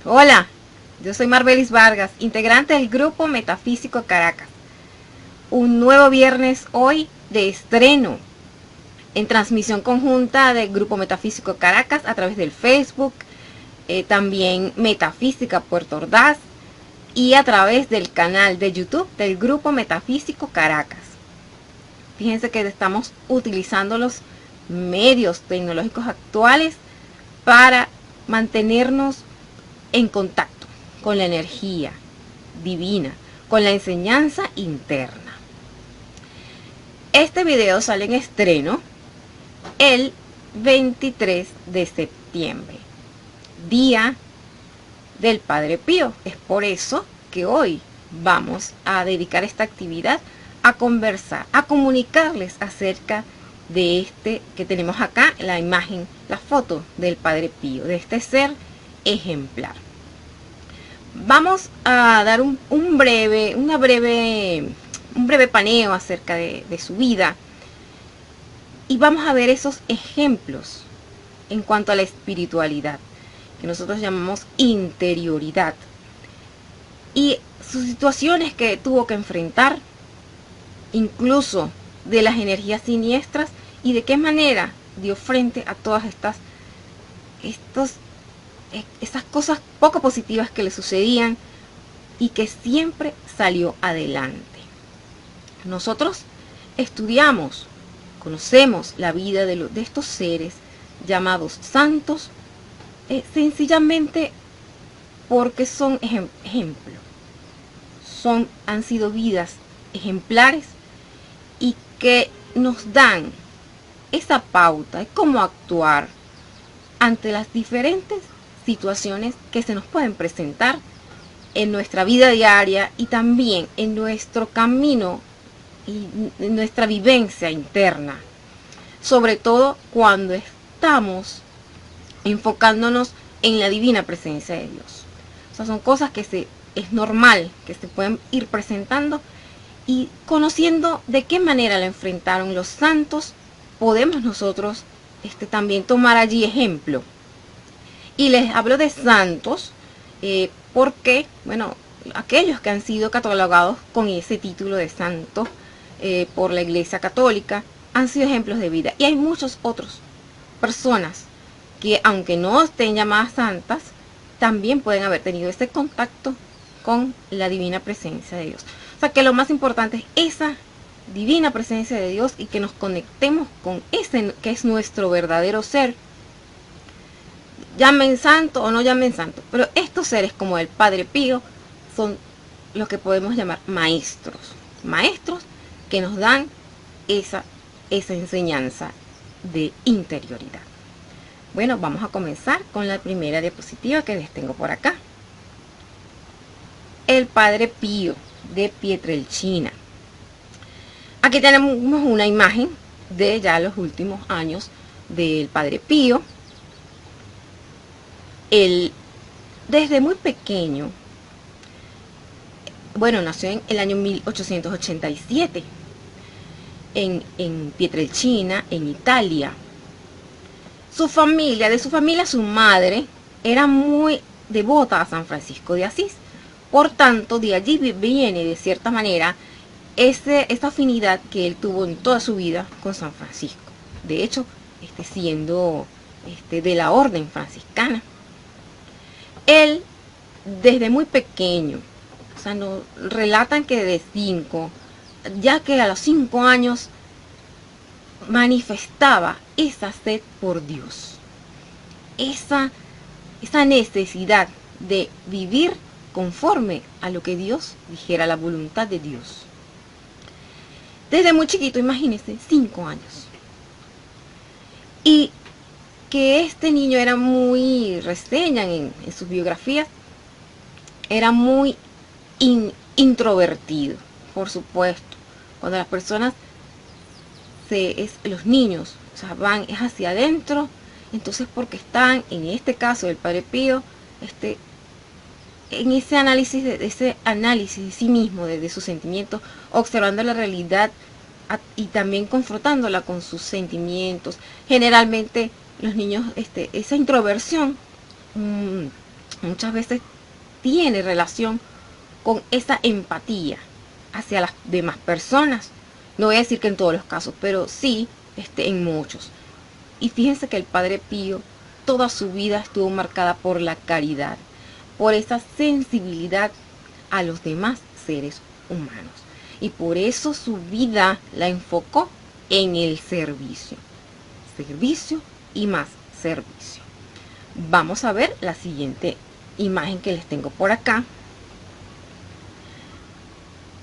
Hola, yo soy Marbelis Vargas, integrante del Grupo Metafísico Caracas. Un nuevo viernes hoy de estreno en transmisión conjunta del Grupo Metafísico Caracas a través del Facebook, también Metafísica Puerto Ordaz y a través del canal de YouTube del Grupo Metafísico Caracas. Fíjense que estamos utilizando los medios tecnológicos actuales para mantenernos en contacto con la energía divina, con la enseñanza interna. Este video sale en estreno el 23 de septiembre, día del Padre Pío. Es por eso que hoy vamos a dedicar esta actividad a conversar, a comunicarles acerca de este que tenemos acá, la imagen, la foto del Padre Pío, de este ser ejemplar. Vamos a dar un breve paneo acerca de su vida y vamos a ver esos ejemplos en cuanto a la espiritualidad, que nosotros llamamos interioridad, y sus situaciones que tuvo que enfrentar, incluso de las energías siniestras, y de qué manera dio frente a todas esas cosas poco positivas que le sucedían y que siempre salió adelante. Nosotros estudiamos, conocemos la vida de estos seres llamados santos, sencillamente porque son ejemplo. Han sido vidas ejemplares y que nos dan esa pauta de cómo actuar ante las diferentes situaciones que se nos pueden presentar en nuestra vida diaria y también en nuestro camino y en nuestra vivencia interna, sobre todo cuando estamos enfocándonos en la divina presencia de Dios. O sea, son cosas que es normal que se pueden ir presentando, y conociendo de qué manera la enfrentaron los santos, podemos nosotros también tomar allí ejemplo. Y les hablo de santos porque, bueno, aquellos que han sido catalogados con ese título de santo por la Iglesia Católica han sido ejemplos de vida. Y hay muchas otras personas que, aunque no estén llamadas santas, también pueden haber tenido ese contacto con la divina presencia de Dios. O sea, que lo más importante es esa divina presencia de Dios y que nos conectemos con ese que es nuestro verdadero ser. Llamen santo o no llamen santo, pero estos seres como el Padre Pío son los que podemos llamar maestros que nos dan esa enseñanza de interioridad. Bueno, vamos a comenzar con la primera diapositiva que les tengo por acá. El Padre Pío de Pietrelcina. Aquí tenemos una imagen de ya los últimos años del Padre Pío. Él, desde muy pequeño, bueno, nació en el año 1887 en Pietrelcina, en Italia. De su familia, su madre era muy devota a San Francisco de Asís. Por tanto, de allí viene, de cierta manera, esta afinidad que él tuvo en toda su vida con San Francisco. De hecho, siendo de la orden franciscana. Él, desde muy pequeño, o sea, nos relatan que de 5, ya que a los 5 años manifestaba esa sed por Dios, esa necesidad de vivir conforme a lo que Dios dijera, la voluntad de Dios. Desde muy chiquito, imagínense, 5 años. Y que este niño era muy, reseñan en sus biografías, era muy introvertido, por supuesto. Cuando las personas, los niños, o sea, van es hacia adentro, entonces porque están, en este caso del Padre Pío, en ese análisis de sí mismo, de sus sentimientos, observando la realidad y también confrontándola con sus sentimientos. Generalmente los niños, esa introversión muchas veces tiene relación con esa empatía hacia las demás personas. No voy a decir que en todos los casos, pero sí en muchos. Y fíjense que el Padre Pío toda su vida estuvo marcada por la caridad, por esa sensibilidad a los demás seres humanos. Y por eso su vida la enfocó en el servicio. Servicio y más servicio. Vamos a ver la siguiente imagen que les tengo por acá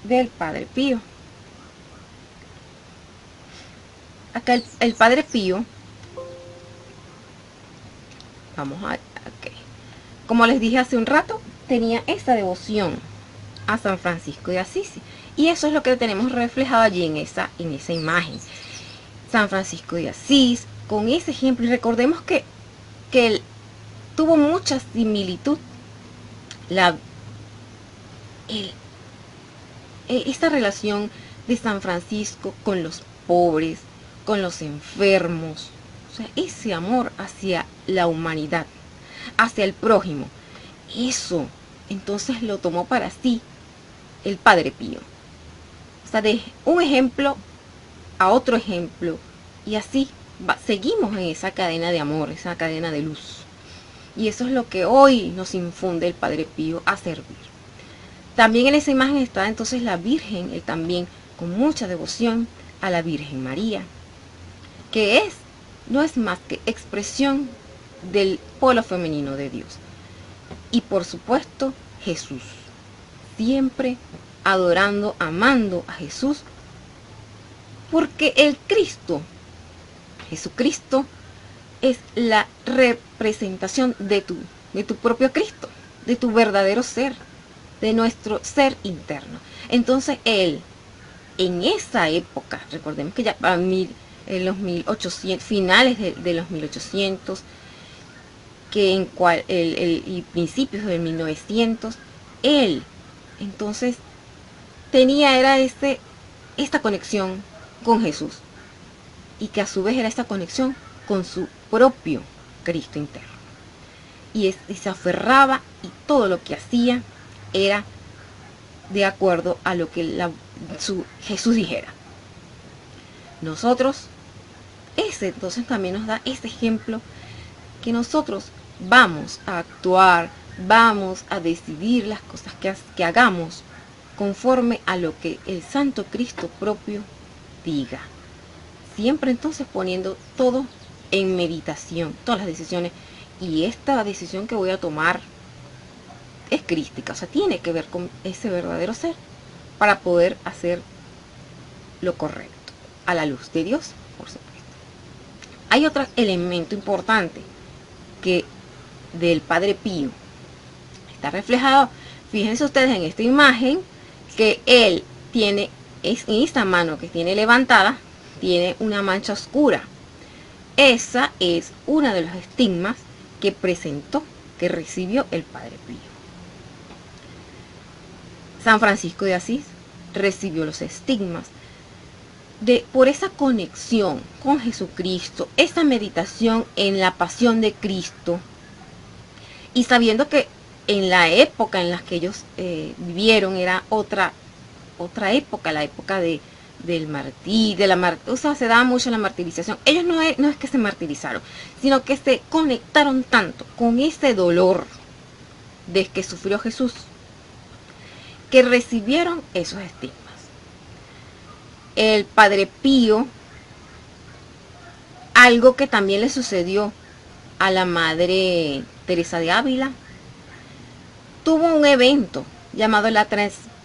del Padre Pío. Acá el Padre Pío, vamos a, okay. Como les dije hace un rato, tenía esa devoción a San Francisco de Asís. Y eso es lo que tenemos reflejado allí en esa imagen. San Francisco de Asís, con ese ejemplo, y recordemos que él tuvo mucha similitud. Esta relación de San Francisco con los pobres, con los enfermos, o sea, ese amor hacia la humanidad, hacia el prójimo, eso entonces lo tomó para sí el Padre Pío. O sea, de un ejemplo a otro ejemplo, y así seguimos en esa cadena de amor, esa cadena de luz. Y eso es lo que hoy nos infunde el Padre Pío a servir. También en esa imagen está entonces la Virgen, él también con mucha devoción a la Virgen María, que no es más que expresión del polo femenino de Dios. Y por supuesto Jesús, siempre adorando, amando a Jesús, porque el Cristo, Jesucristo, es la representación de tu propio Cristo, de tu verdadero ser, de nuestro ser interno. Entonces él, en esa época, recordemos que ya en los 1800, finales de los 1800, y principios de 1900, él entonces era esta conexión con Jesús, y que a su vez era esta conexión con su propio Cristo interno. Y se aferraba, y todo lo que hacía era de acuerdo a lo que Jesús dijera. Nosotros, entonces también nos da ese ejemplo, que nosotros vamos a actuar, vamos a decidir las cosas que hagamos conforme a lo que el Santo Cristo propio diga. Siempre entonces poniendo todo en meditación, todas las decisiones. Y esta decisión que voy a tomar es crística, o sea, tiene que ver con ese verdadero ser para poder hacer lo correcto, a la luz de Dios, por supuesto. Hay otro elemento importante que del Padre Pío está reflejado, fíjense ustedes en esta imagen, que él tiene, en esta mano que tiene levantada, tiene una mancha oscura. Esa es una de los estigmas que presentó, que recibió el Padre Pío. San Francisco de Asís recibió los estigmas por esa conexión con Jesucristo, esa meditación en la pasión de Cristo, y sabiendo que en la época en la que ellos vivieron era otra época, la época del martirio, o sea, se daba mucho la martirización. Ellos no es que se martirizaron, sino que se conectaron tanto con ese dolor de que sufrió Jesús, que recibieron esos estigmas. El Padre Pío, algo que también le sucedió a la Madre Teresa de Ávila, tuvo un evento llamado la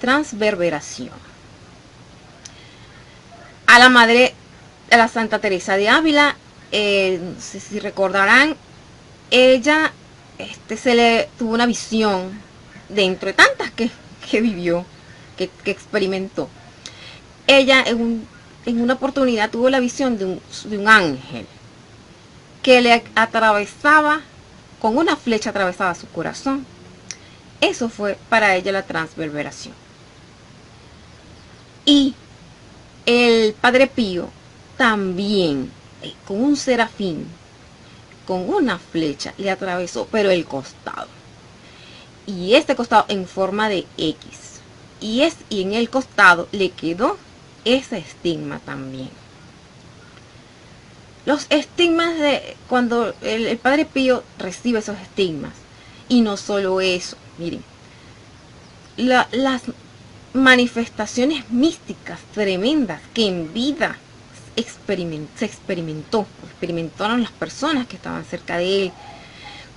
transverberación. A la Santa Teresa de Ávila, no sé si recordarán, ella tuvo una visión dentro de tantas que vivió, que experimentó. Ella en una oportunidad tuvo la visión de un ángel que le atravesaba, con una flecha atravesaba su corazón. Eso fue para ella la transverberación. Y el Padre Pío también, con un serafín, con una flecha, le atravesó, pero el costado. y este costado en forma de X. Y en el costado le quedó ese estigma también. Los estigmas de cuando el Padre Pío recibe esos estigmas. Y no solo eso, miren, las manifestaciones místicas tremendas que en vida experimentaron las personas que estaban cerca de él,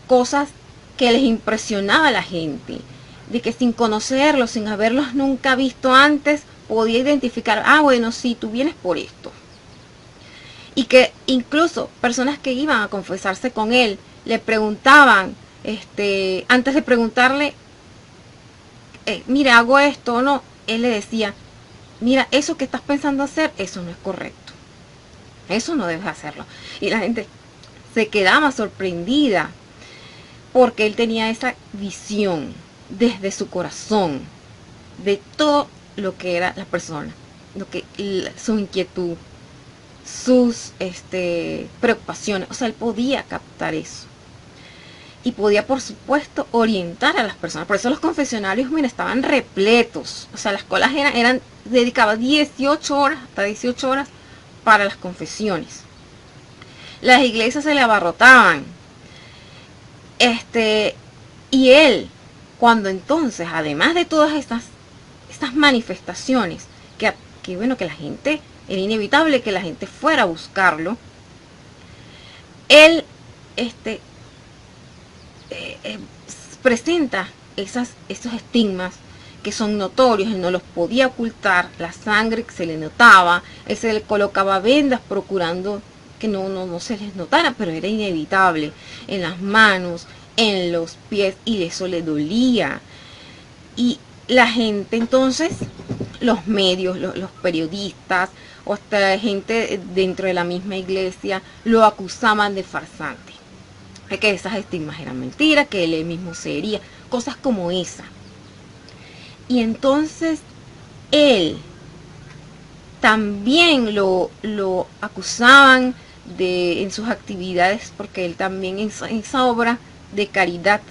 cosas que les impresionaba a la gente, de que sin conocerlos, sin haberlos nunca visto antes, podía identificar, bueno, sí, tú vienes por esto. Y que incluso personas que iban a confesarse con él, le preguntaban, antes de preguntarle, mira, hago esto o no, él le decía, mira, eso que estás pensando hacer, eso no es correcto. Eso no debes hacerlo. Y la gente se quedaba sorprendida porque él tenía esa visión desde su corazón de todo lo que era la persona, su inquietud, sus preocupaciones. O sea, él podía captar eso. Y podía, por supuesto, orientar a las personas. Por eso los confesionarios, mira, estaban repletos. O sea, las colas eran dedicadas 18 horas, hasta 18 horas, para las confesiones. Las iglesias se le abarrotaban. Y él, cuando entonces, además de todas estas manifestaciones, que bueno, que la gente, era inevitable que la gente fuera a buscarlo, él, presenta esos estigmas que son notorios, él no los podía ocultar, la sangre que se le notaba, él se le colocaba vendas procurando que no se les notara, pero era inevitable, en las manos, en los pies, y eso le dolía. Y la gente entonces, los medios, los periodistas, o hasta gente dentro de la misma iglesia, lo acusaban de farsante, de que esas estigmas eran mentiras, que él mismo sería, cosas como esa. Y entonces él también lo acusaban en sus actividades, porque él también en esa obra de caridad,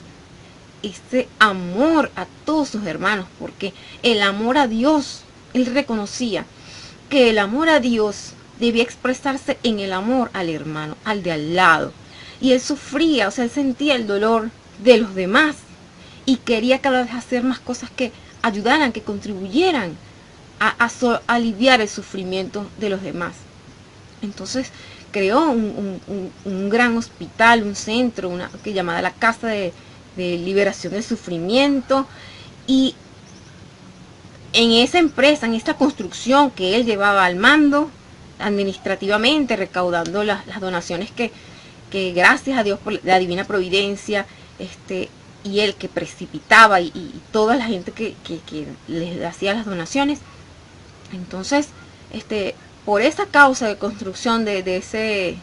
ese amor a todos sus hermanos, porque el amor a Dios, él reconocía que el amor a Dios debía expresarse en el amor al hermano, al de al lado. Y él sufría, o sea, él sentía el dolor de los demás y quería cada vez hacer más cosas que ayudaran, que contribuyeran a aliviar el sufrimiento de los demás. Entonces creó un gran hospital, un centro, que llamada la Casa de Liberación del Sufrimiento, y en esa empresa, en esta construcción que él llevaba al mando, administrativamente recaudando las donaciones que gracias a Dios por la divina providencia, y él que precipitaba, y toda la gente que les hacía las donaciones. Entonces, por esa causa de construcción de ese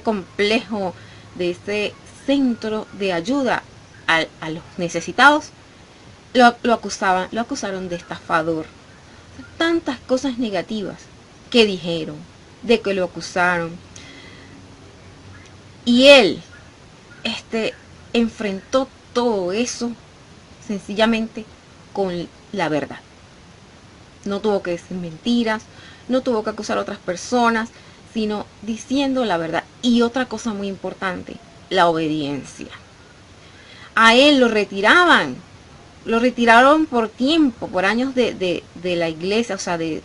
complejo, de ese centro de ayuda a los necesitados, lo acusaron de estafador. Tantas cosas negativas que dijeron, de que lo acusaron. Y él enfrentó todo eso sencillamente con la verdad. No tuvo que decir mentiras, no tuvo que acusar a otras personas, sino diciendo la verdad. Y otra cosa muy importante, la obediencia. A él lo retiraron por tiempo, por años de la iglesia, o sea, de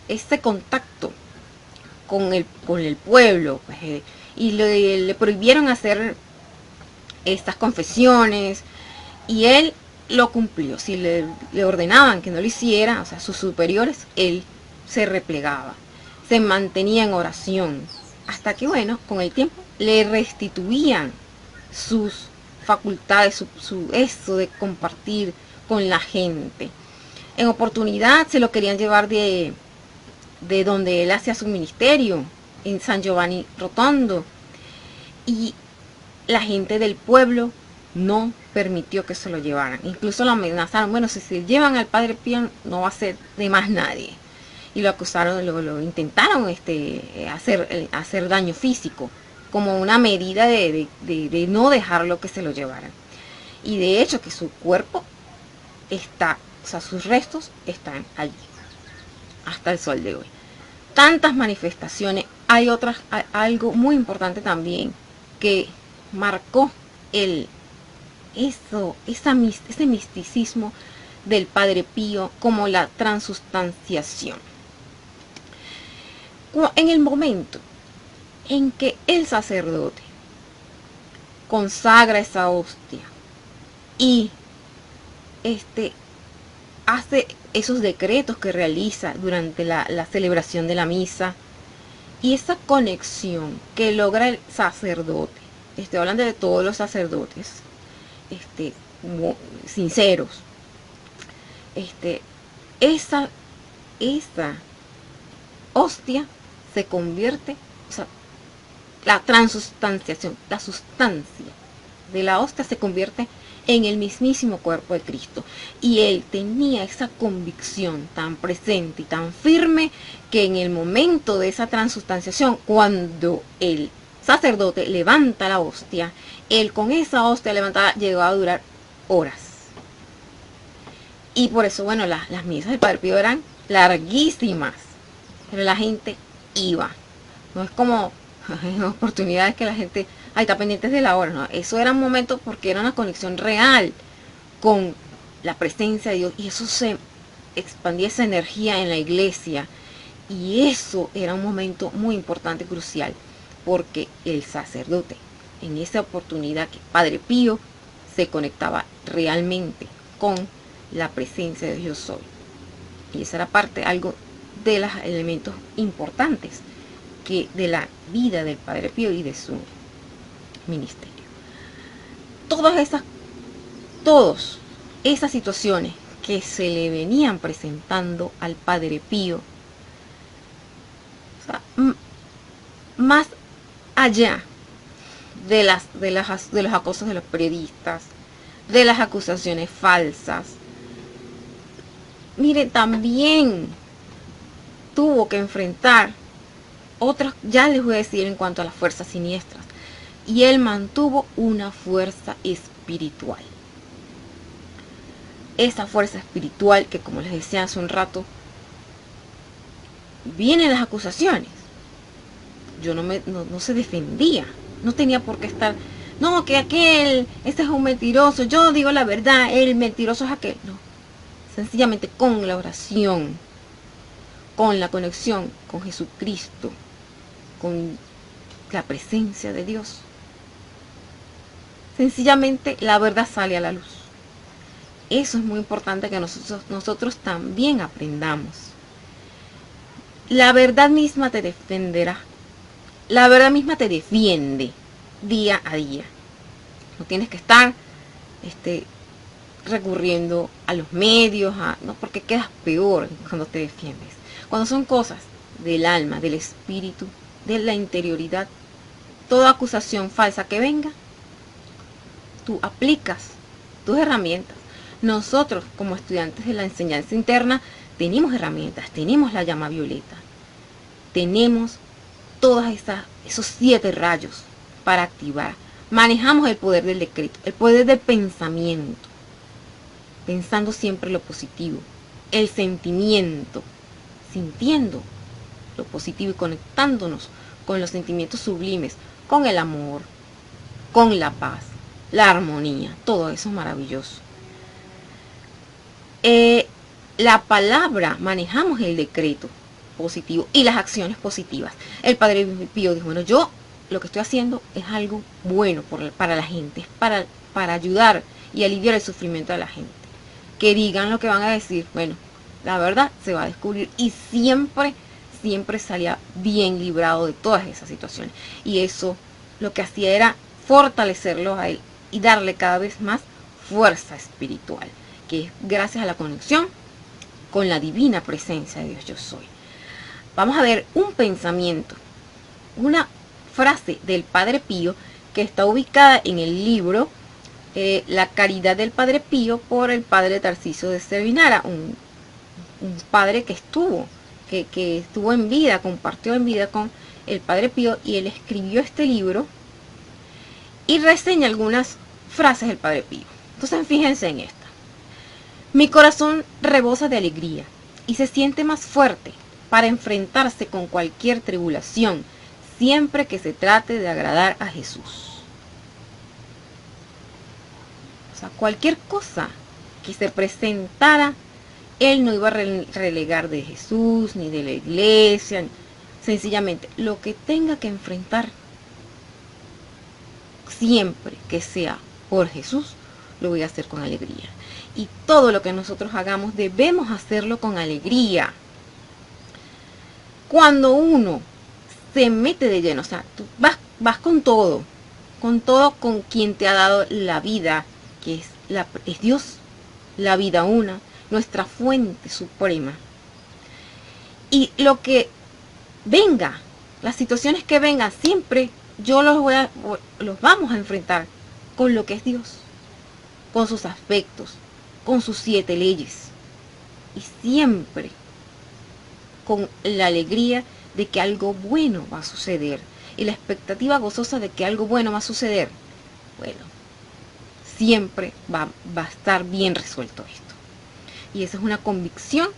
ese contacto con el pueblo, pues, y le prohibieron hacer estas confesiones, y él lo cumplió. Si le ordenaban que no lo hiciera, o sea, sus superiores, él se replegaba, se mantenía en oración, hasta que, bueno, con el tiempo le restituían sus facultades, eso de compartir con la gente. En oportunidad se lo querían llevar de donde él hacía su ministerio, en San Giovanni Rotondo, y la gente del pueblo no permitió que se lo llevaran. Incluso lo amenazaron, bueno, si se llevan al Padre Pío no va a ser de más nadie. Y lo acusaron, lo intentaron hacer daño físico, como una medida de no dejarlo que se lo llevaran. Y de hecho que su cuerpo está, o sea, sus restos están allí, hasta el sol de hoy. Tantas manifestaciones, hay otras, algo muy importante también que marcó ese misticismo del Padre Pío, como la transustanciación. En el momento en que el sacerdote consagra esa hostia y hace esos decretos que realiza durante la celebración de la misa, y esa conexión que logra el sacerdote, estoy hablando de todos los sacerdotes sinceros, esa hostia se convierte, o sea, la transustanciación, la sustancia de la hostia se convierte en el mismísimo cuerpo de Cristo. Y él tenía esa convicción tan presente y tan firme que en el momento de esa transustanciación, cuando el sacerdote levanta la hostia, él con esa hostia levantada llegó a durar horas. Y por eso, bueno, las misas del Padre Pío eran larguísimas, pero la gente iba. No es como en oportunidades que la gente está pendiente de la hora, no, eso era un momento porque era una conexión real con la presencia de Dios, y eso se expandía, esa energía en la iglesia, y eso era un momento muy importante, crucial, porque el sacerdote en esa oportunidad que Padre Pío se conectaba realmente con la presencia de Dios soy, y esa era parte, algo de los elementos importantes que de la vida del Padre Pío y de su ministerio. Todas esas situaciones que se le venían presentando al Padre Pío, o sea, más allá de los acosos de los periodistas, de las acusaciones falsas, mire, también tuvo que enfrentar otras, ya les voy a decir en cuanto a las fuerzas siniestras, y él mantuvo una fuerza espiritual. Esa fuerza espiritual que, como les decía hace un rato, vienen las acusaciones. Yo no se defendía, no tenía por qué estar, no, que aquel, este es un mentiroso, yo digo la verdad, el mentiroso es aquel. No, sencillamente con la oración, con la conexión con Jesucristo, con la presencia de Dios, sencillamente la verdad sale a la luz. Eso es muy importante que nosotros también aprendamos. La verdad misma te defenderá. La verdad misma te defiende día a día. No tienes que estar recurriendo a los medios, no, porque quedas peor cuando te defiendes. Cuando son cosas del alma, del espíritu, de la interioridad, toda acusación falsa que venga, tú aplicas tus herramientas. Nosotros, como estudiantes de la enseñanza interna, tenemos herramientas, tenemos la llama violeta, tenemos todas esos 7 rayos para activar. Manejamos el poder del decreto, el poder del pensamiento, pensando siempre lo positivo, el sentimiento, sintiendo lo positivo y conectándonos con los sentimientos sublimes, con el amor, con la paz, la armonía, todo eso es maravilloso. La palabra, manejamos el decreto positivo y las acciones positivas. El Padre Pío dijo, bueno, yo lo que estoy haciendo es algo bueno para la gente, es para ayudar y aliviar el sufrimiento de la gente. Que digan lo que van a decir, bueno, la verdad se va a descubrir, y siempre salía bien librado de todas esas situaciones. Y eso lo que hacía era fortalecerlo a él y darle cada vez más fuerza espiritual, que es gracias a la conexión con la divina presencia de Dios yo soy. Vamos a ver un pensamiento, una frase del Padre Pío que está ubicada en el libro La Caridad del Padre Pío, por el Padre Tarcisio de Servinara, un padre que estuvo en vida, compartió en vida con el Padre Pío, y él escribió este libro y reseña algunas frases del Padre Pío. Entonces fíjense en esta. Mi corazón rebosa de alegría y se siente más fuerte para enfrentarse con cualquier tribulación, siempre que se trate de agradar a Jesús. O sea, cualquier cosa que se presentara, él no iba a relegar de Jesús ni de la iglesia. Sencillamente, lo que tenga que enfrentar, siempre que sea por Jesús, lo voy a hacer con alegría. Y todo lo que nosotros hagamos debemos hacerlo con alegría. Cuando uno se mete de lleno, o sea, tú vas con todo, con quien te ha dado la vida, que es Dios, la vida una, nuestra fuente suprema. Y lo que venga, las situaciones que vengan, siempre los vamos a enfrentar con lo que es Dios, con sus aspectos, con sus 7 leyes. Y siempre con la alegría de que algo bueno va a suceder y la expectativa gozosa de que algo bueno va a suceder. Bueno, siempre va a estar bien resuelto esto. Y esa es una convicción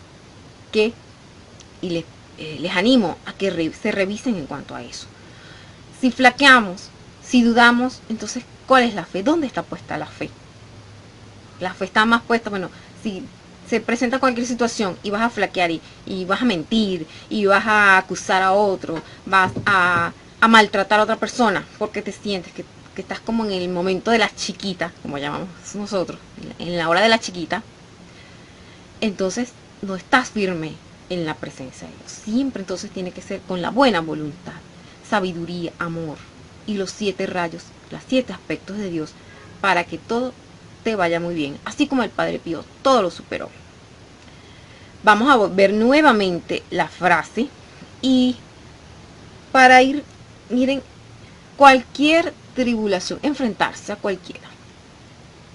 que les animo a que se revisen en cuanto a eso. Si flaqueamos, si dudamos, entonces, ¿cuál es la fe? ¿Dónde está puesta la fe? La fe está más puesta, bueno, si se presenta cualquier situación y vas a flaquear y vas a mentir y vas a acusar a otro, vas a maltratar a otra persona porque te sientes que estás como en el momento de la chiquita, como llamamos nosotros, en la hora de la chiquita, entonces no estás firme en la presencia de Dios. Siempre entonces tiene que ser con la buena voluntad, sabiduría, amor y los 7 rayos, los 7 aspectos de Dios, para que todo te vaya muy bien, así como el Padre Pío todo lo superó. Vamos a ver nuevamente la frase y para ir, miren, cualquier tribulación, enfrentarse a cualquiera,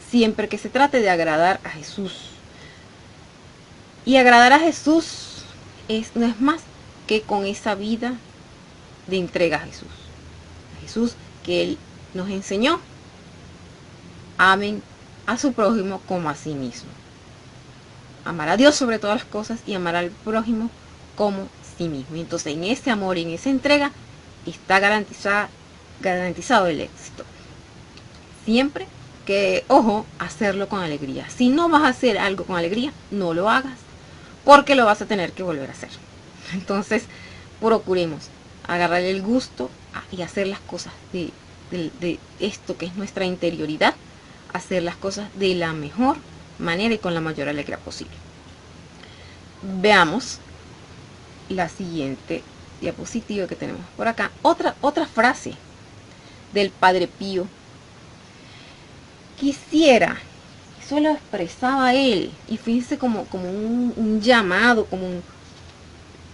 siempre que se trate de agradar a Jesús. Y agradar a Jesús no es más que con esa vida de entrega a Jesús. A Jesús que Él nos enseñó. Amen a su prójimo como a sí mismo. Amar a Dios sobre todas las cosas y amar al prójimo como sí mismo. Y entonces en ese amor y en esa entrega está garantizado el éxito. Siempre que, ojo, hacerlo con alegría. Si no vas a hacer algo con alegría, no lo hagas, porque lo vas a tener que volver a hacer. Entonces, procuremos agarrarle el gusto y hacer las cosas de esto que es nuestra interioridad, hacer las cosas de la mejor manera y con la mayor alegría posible. Veamos la siguiente diapositiva que tenemos por acá. Otra frase del Padre Pío. Quisiera, eso lo expresaba él, y fíjense como un llamado,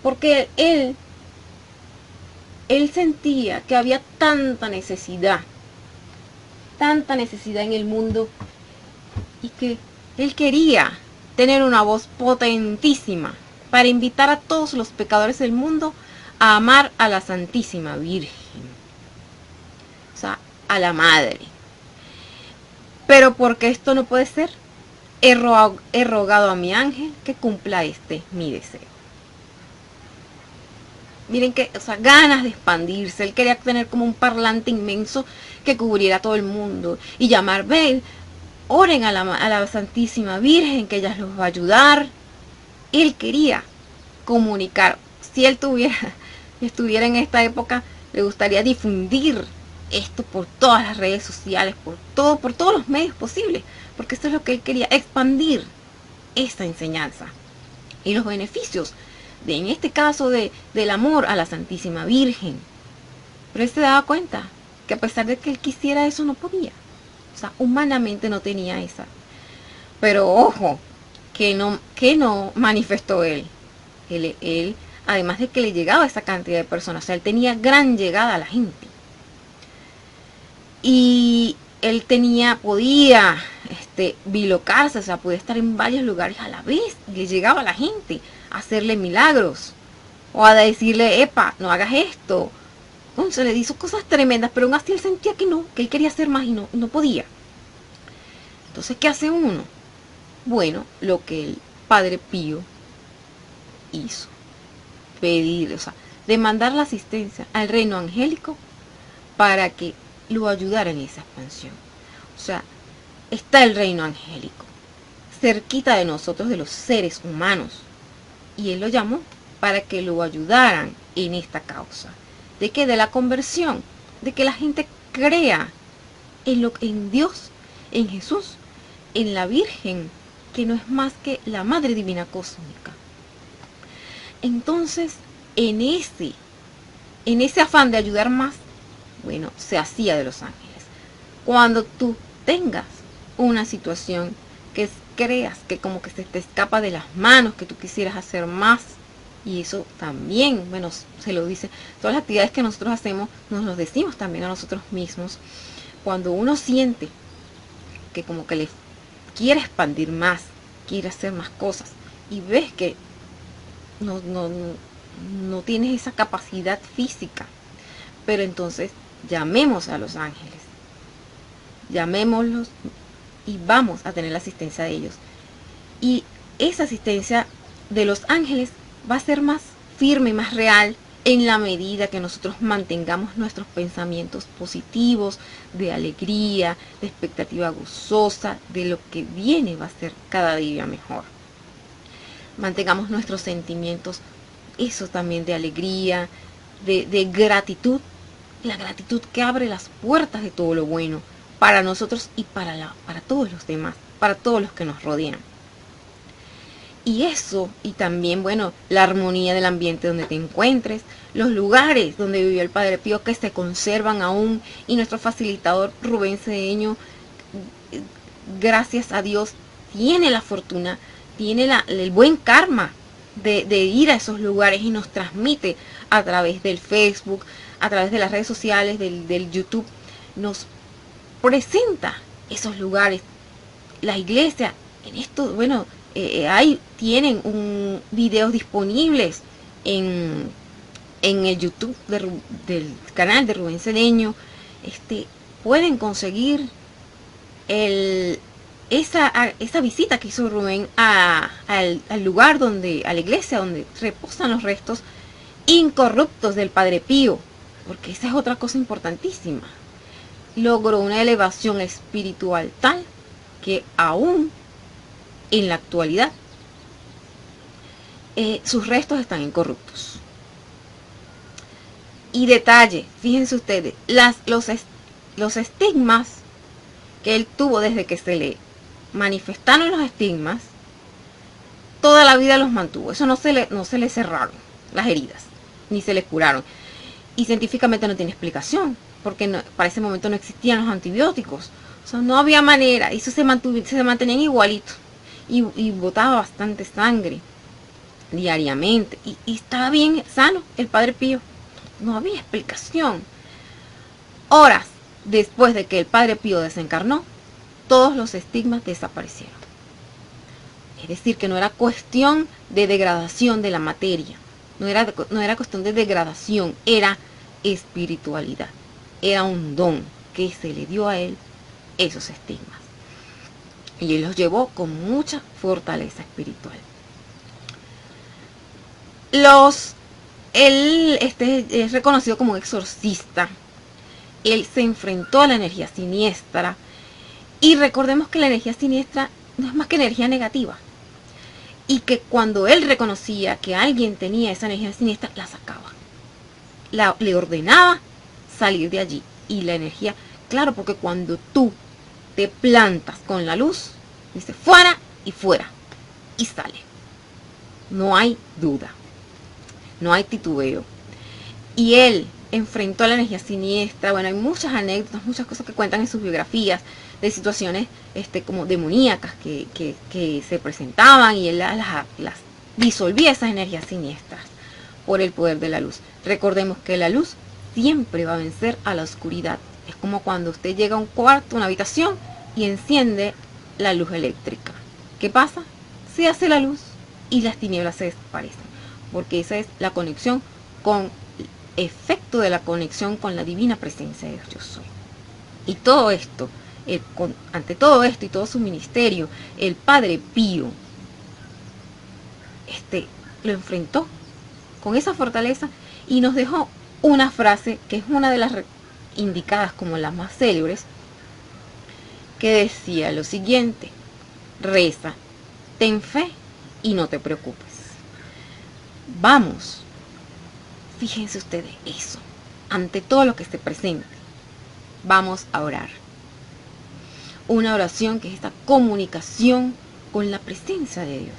porque él sentía que había tanta necesidad en el mundo, y que él quería tener una voz potentísima para invitar a todos los pecadores del mundo a amar a la Santísima Virgen, o sea, a la Madre. Pero porque esto no puede ser, he rogado a mi ángel que cumpla mi deseo. Miren que, o sea, ganas de expandirse. Él quería tener como un parlante inmenso que cubriera a todo el mundo y llamar, ven, oren a la Santísima Virgen, que ella los va a ayudar. Él quería comunicar. Si él estuviera en esta época, le gustaría difundir esto por todas las redes sociales, por todos los medios posibles, porque esto es lo que él quería, expandir esta enseñanza y los beneficios en este caso del amor a la Santísima Virgen. Pero él se daba cuenta que a pesar de que él quisiera eso, no podía, o sea, humanamente no tenía esa. Pero ojo, que no manifestó él, además de que le llegaba a esa cantidad de personas, o sea, él tenía gran llegada a la gente. Y él podía bilocarse, o sea, podía estar en varios lugares a la vez, y le llegaba a la gente a hacerle milagros, o a decirle, epa, no hagas esto. Entonces le hizo cosas tremendas, pero aún así él sentía que él quería hacer más y no podía. Entonces, ¿qué hace uno? Bueno, lo que el Padre Pío hizo, pedir, o sea, demandar la asistencia al reino angélico para que lo ayudara en esa expansión. O sea, está el reino angélico cerquita de nosotros, de los seres humanos, y él lo llamó para que lo ayudaran en esta causa. ¿De qué? De la conversión, de que la gente crea en Dios, en Jesús, en la Virgen, que no es más que la Madre Divina Cósmica. Entonces, en ese afán de ayudar más, bueno, se hacía de los ángeles. Cuando tú tengas una situación que creas que como que se te escapa de las manos, que tú quisieras hacer más, y eso también, bueno, se lo dice, todas las actividades que nosotros hacemos, nos lo decimos también a nosotros mismos. Cuando uno siente que como que le quiere expandir más, quiere hacer más cosas, y ves que no tienes esa capacidad física, pero entonces llamemos a los ángeles, llamémoslos y vamos a tener la asistencia de ellos. Y esa asistencia de los ángeles va a ser más firme y más real en la medida que nosotros mantengamos nuestros pensamientos positivos, de alegría, de expectativa gozosa, de lo que viene va a ser cada día mejor. Mantengamos nuestros sentimientos, eso también de alegría, de gratitud, la gratitud que abre las puertas de todo lo bueno para nosotros y para todos los demás, para todos los que nos rodean. Y eso, y también, bueno, la armonía del ambiente donde te encuentres, los lugares donde vivió el Padre Pío que se conservan aún, y nuestro facilitador Rubén Cedeño, gracias a Dios, tiene la fortuna, tiene el buen karma de ir a esos lugares y nos transmite a través del Facebook, a través de las redes sociales, del YouTube, nos presenta esos lugares. La iglesia, en esto, bueno, tienen videos disponibles en el YouTube del canal de Rubén Cedeño. Pueden conseguir esa visita que hizo Rubén al lugar a la iglesia donde reposan los restos incorruptos del Padre Pío, porque esa es otra cosa importantísima. Logró una elevación espiritual tal que aún en la actualidad sus restos están incorruptos. Y detalle, fíjense ustedes, los estigmas que él tuvo desde que se le manifestaron los estigmas, toda la vida los mantuvo. Eso no se le cerraron las heridas, ni se le curaron. Y científicamente no tiene explicación, porque para ese momento no existían los antibióticos. O sea, no había manera. Eso se mantenían igualitos. Y botaba bastante sangre diariamente. Y estaba bien sano el Padre Pío. No había explicación. Horas después de que el Padre Pío desencarnó, todos los estigmas desaparecieron. Es decir, que no era cuestión de degradación de la materia. No era cuestión de degradación, era espiritualidad. Era un don que se le dio a él, esos estigmas. Y él los llevó con mucha fortaleza espiritual. Él es reconocido como un exorcista. Él se enfrentó a la energía siniestra. Y recordemos que la energía siniestra no es más que energía negativa. Y que cuando él reconocía que alguien tenía esa energía siniestra, la sacaba. Le ordenaba salir de allí. Y la energía, claro, porque cuando tú te plantas con la luz, dice fuera y fuera. Y sale. No hay duda. No hay titubeo. Y él enfrentó a la energía siniestra. Bueno, hay muchas anécdotas, muchas cosas que cuentan en sus biografías de situaciones como demoníacas que se presentaban, y él las disolvía, esas energías siniestras, por el poder de la luz. Recordemos que la luz siempre va a vencer a la oscuridad. Es como cuando usted llega a un cuarto, una habitación, y enciende la luz eléctrica. ¿Qué pasa? Se hace la luz y las tinieblas se desaparecen, porque esa es la conexión con efecto de la conexión con la divina presencia de Dios Yo Soy. Y todo esto ante todo esto y todo su ministerio, el Padre Pío lo enfrentó con esa fortaleza y nos dejó una frase que es una de las indicadas como las más célebres, que decía lo siguiente: reza, ten fe y no te preocupes. Vamos, fíjense ustedes eso, ante todo lo que se presente, vamos a orar. Una oración que es esta comunicación con la presencia de Dios,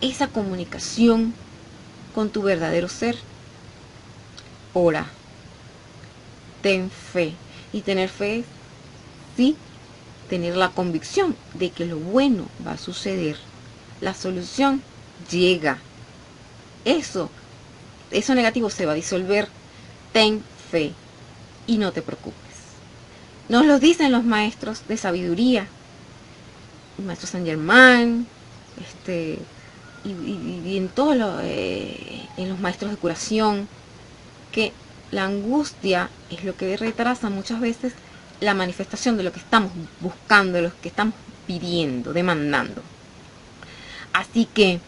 esa comunicación con tu verdadero ser. Ora, ten fe, y tener fe es, sí, tener la convicción de que lo bueno va a suceder, la solución llega, eso negativo se va a disolver. Ten fe y no te preocupes. Nos lo dicen los maestros de sabiduría, el maestro Saint Germain, y en todos en los maestros de curación, que la angustia es lo que retrasa muchas veces la manifestación de lo que estamos buscando, de lo que estamos pidiendo, demandando. Así que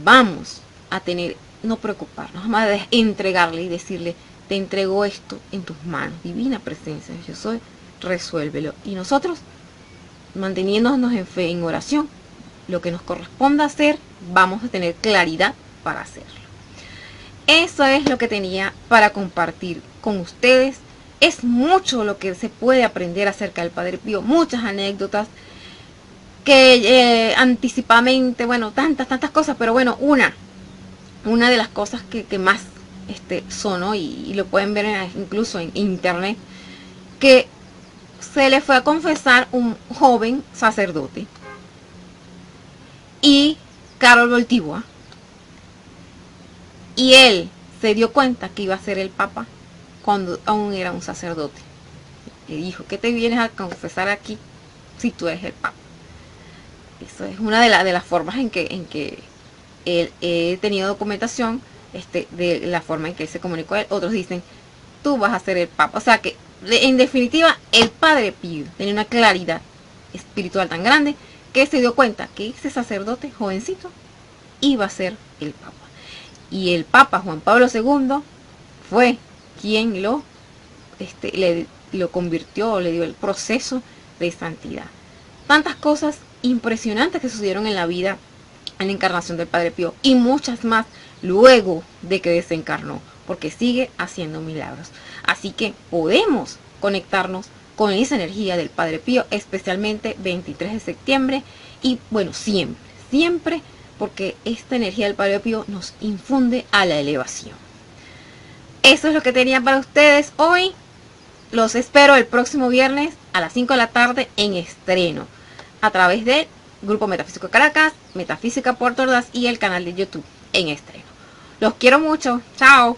vamos a no preocuparnos, vamos a entregarle y decirle: te entrego esto en tus manos, divina presencia, yo soy, resuélvelo. Y nosotros, manteniéndonos en fe, en oración, lo que nos corresponda hacer, vamos a tener claridad para hacerlo. Eso es lo que tenía para compartir con ustedes. Es mucho lo que se puede aprender acerca del Padre Pío, muchas anécdotas que anticipadamente, bueno, tantas cosas, pero bueno, una de las cosas que más sonó, y lo pueden ver incluso en internet, que se le fue a confesar un joven sacerdote, y Karol Wojtyła, y él se dio cuenta que iba a ser el Papa cuando aún era un sacerdote. Le dijo: ¿qué te vienes a confesar aquí si tú eres el Papa? Eso es una de las formas en que él, he tenido documentación de la forma en que él se comunicó a él. Otros dicen: tú vas a ser el Papa. O sea que, en definitiva, el Padre Pío tenía una claridad espiritual tan grande que se dio cuenta que ese sacerdote jovencito iba a ser el Papa. Y el Papa Juan Pablo II fue quien lo convirtió, le dio el proceso de santidad. Tantas cosas impresionantes que sucedieron en la vida, en la encarnación del Padre Pío, y muchas más luego de que desencarnó, porque sigue haciendo milagros. Así que podemos conectarnos con esa energía del Padre Pío, especialmente 23 de septiembre, y bueno, siempre, porque esta energía del Padre Pío nos infunde a la elevación. Eso es lo que tenía para ustedes hoy. Los espero el próximo viernes a las 5 de la tarde en estreno, a través del Grupo Metafísico Caracas, Metafísica Puerto Ordaz y el canal de YouTube en estreno. Los quiero mucho. Chao.